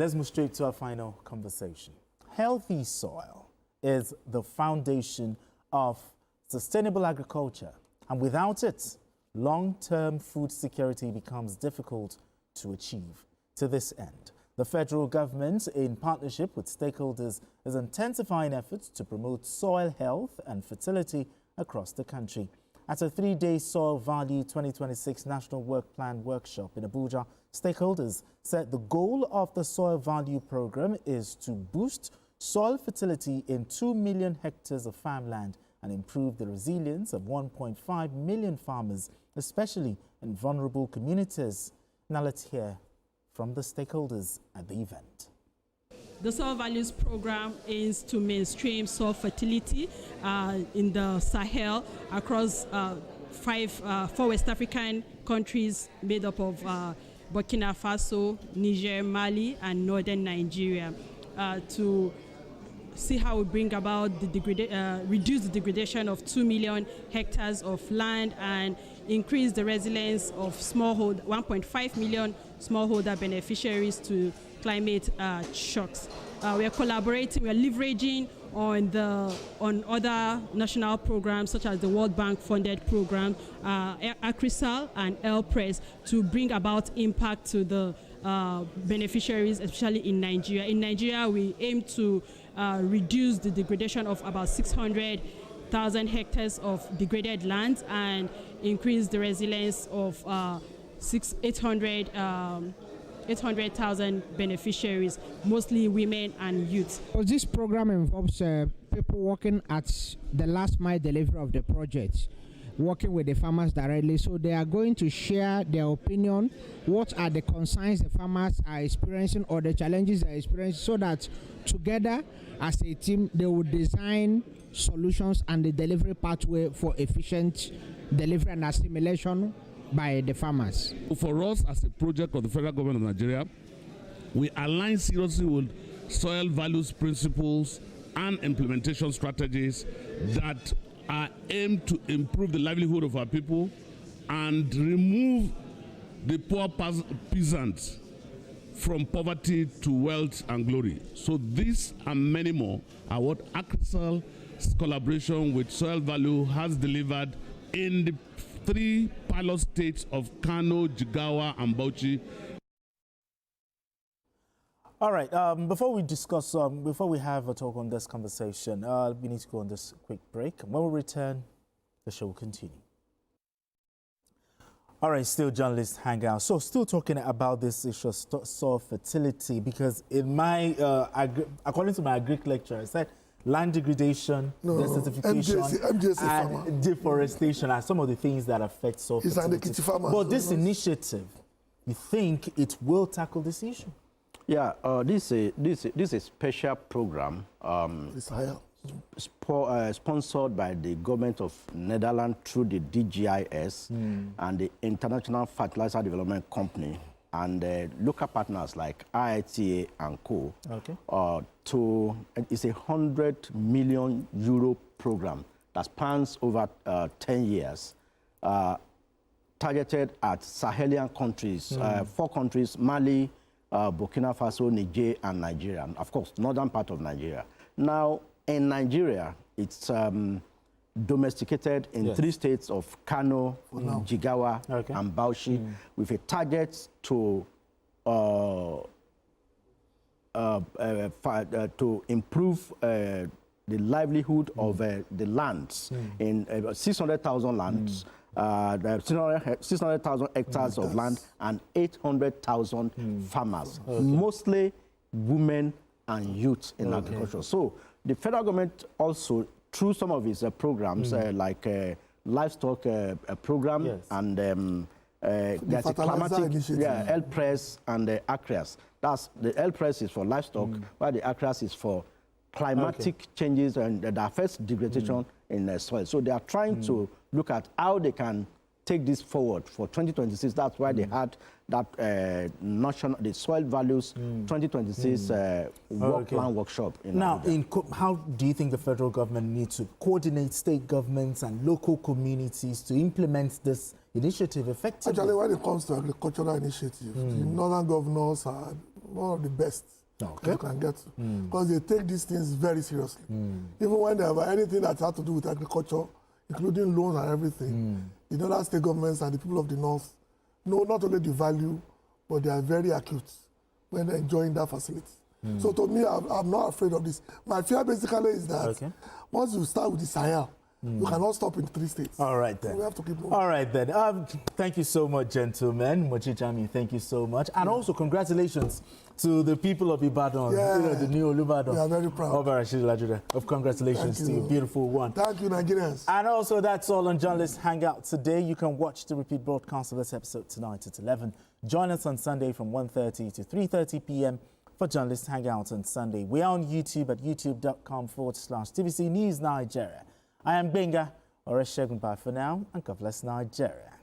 Let's move straight to our final conversation. Healthy soil is the foundation of sustainable agriculture, and without it, long-term food security becomes difficult to achieve. To this end, the federal government, in partnership with stakeholders, is intensifying efforts to promote soil health and fertility across the country. At a 3-day Soil Value 2026 National Work Plan workshop in Abuja, stakeholders said the goal of the Soil Value Program is to boost soil fertility in 2 million hectares of farmland and improve the resilience of 1.5 million farmers, especially in vulnerable communities. Now let's hear from the stakeholders at the event. The Soil Values Program aims to mainstream soil fertility in the Sahel across 4 West African countries made up of Burkina Faso, Niger, Mali, and northern Nigeria, to see how we bring about the reduce the degradation of 2 million hectares of land and increase the resilience of 1.5 million smallholder beneficiaries to climate shocks. We are collaborating, we are leveraging on other national programs such as the World Bank funded program, ACRISAL and LPRES, to bring about impact to the beneficiaries, especially in Nigeria. In Nigeria, we aim to reduce the degradation of about 600,000 hectares of degraded lands and increase the resilience of 800,000 beneficiaries, mostly women and youth. This program involves people working at the last mile delivery of the project, working with the farmers directly. So they are going to share their opinion, what are the concerns the farmers are experiencing or the challenges they are experiencing, so that together as a team they will design solutions and the delivery pathway for efficient delivery and assimilation by the farmers. For us, as a project of the federal government of Nigeria, we align seriously with soil values principles and implementation strategies that are aimed to improve the livelihood of our people and remove the poor peasants from poverty to wealth and glory. So this and many more are what ACRISAL's collaboration with Soil Value has delivered in the 3 pilot states of Kano, Jigawa, and Bauchi. All right, before we discuss, before we have a talk on this conversation, we need to go on this quick break. When we return, the show will continue. All right, still journalist hangout. So still talking about this issue of soil fertility, because in my, according to my agric lecture, I said land degradation, desertification, and deforestation are some of the things that affect soil fertility. But this initiative, you think it will tackle this issue? Yeah, this is a special program sponsored by the government of Netherlands through the DGIS and the International Fertilizer Development Company and local partners like IITA and Co. Okay. It's a €100 million program that spans over 10 years, targeted at Sahelian countries, 4 countries: Mali, Burkina Faso, Niger, and Nigeria, and of course, northern part of Nigeria. Now, in Nigeria, it's domesticated in 3 states of Kano, Jigawa, and Bauchi, with a target to improve the livelihood of the lands in 600,000 lands. 600,000 hectares of land and 800,000 farmers, mostly women and youth in agriculture. So the federal government also, through some of its programs, like livestock program and there's a climatic, LPRES and ACRIAS. That's the LPRES is for livestock, while the ACRIAS is for climatic changes and that affects degradation in the soil. So they are trying to look at how they can take this forward for 2026. That's why they had that the Soil Values 2026 work plan workshop. Now, how do you think the federal government needs to coordinate state governments and local communities to implement this initiative effectively? Actually, when it comes to agricultural initiatives, the northern governors are one of the best Okay. you can get to, because they take these things very seriously. Even when they have anything that has to do with agriculture, including loans and everything, the other state governments and the people of the north know not only the value, but they are very acute when they're enjoying that facility. So to me, I'm not afraid of this. My fear basically is that once you start with the Sahel, you cannot stop in 3 states. All right then. So we have to keep moving. All right then. Thank you so much, gentlemen. Mochichami, thank you so much. And also congratulations to the people of Ibadan, the new Olubadan. We are very proud. Of Rashid Lajuda. Of congratulations to you, beautiful one. Thank you, Nigerians. And also, that's all on Journalist Hangout today. You can watch the repeat broadcast of this episode tonight at 11. Join us on Sunday from 1:30 to 3:30 p.m. for Journalist Hangout on Sunday. We are on YouTube at youtube.com/TVC News Nigeria. I am Benga Oreshegun. Bye for now, and God bless Nigeria.